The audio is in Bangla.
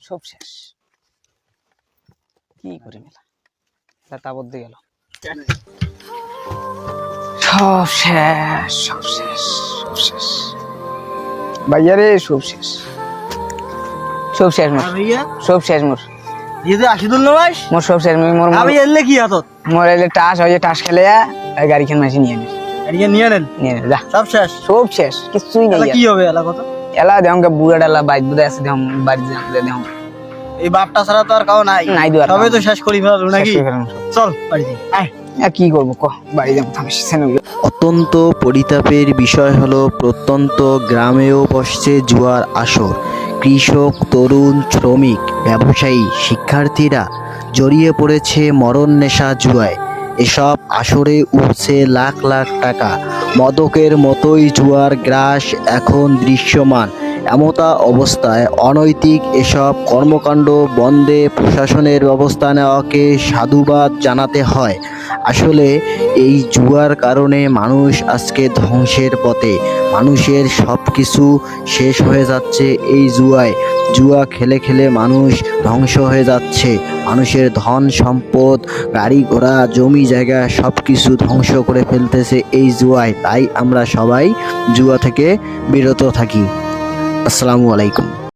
সব শেষ। কি করে মেলা তাবদ্দে গেল, সব শেষ সব শেষ সব শেষ ভাইয়া রে, সব শেষ সব শেষ মোর, সব শেষ মোর। মোর সব শেষ মোর। আমি এলে কি হাতত মোর এলে টাস হয়, টাস খেলে গাড়ি খান মাসি নিয়ে নিস, নিয়ে নেন, নিয়ে নে যা, সব শেষ, সব শেষ, কিছুই নেই। কি হবে এলা কত এলা দেহম বুড়া ডালা বাইক বুদে আছে, দেহম বাড়ি দেহম এই বাপটা ছাড়া তো আর কাউ নাই, নাই দুয়ার সবাই তো শেষ করি ফেলালো নাকি। চল বাড়িতে আয়, কি করবো ক, বাড়ি যাবো থামিস। অত্যন্ত পরিতাপের বিষয় হলো প্রত্যন্ত গ্রামেও বসছে জুয়ার আসর। কৃষক, তরুণ, শ্রমিক, ব্যবসায়ী, শিক্ষার্থীরা জড়িয়ে পড়েছে মরণ নেশা জুয়ায়। এসব আসরে উঠছে লাখ লাখ টাকা। মদকের মতোই জুয়ার গ্রাস এখন দৃশ্যমান। এমতা অবস্থায় অনৈতিক এসব কর্মকাণ্ড বন্ধে প্রশাসনের ব্যবস্থা নেওয়াকে সাধুবাদ জানাতে হয়। আসলে এই জুয়ার কারণে মানুষ আজকে ধ্বংসের পথে। মানুষের সব কিছু শেষ হয়ে যাচ্ছে এই জুয়ায়। জুয়া খেলে খেলে মানুষ ধ্বংস হয়ে যাচ্ছে। মানুষের ধন সম্পদ, গাড়ি ঘোড়া, জমি জায়গা সব কিছু ধ্বংস করে ফেলতেছে এই জুয়ায়। তাই আমরা সবাই জুয়া থেকে বিরত থাকি। আসসালামু আলাইকুম।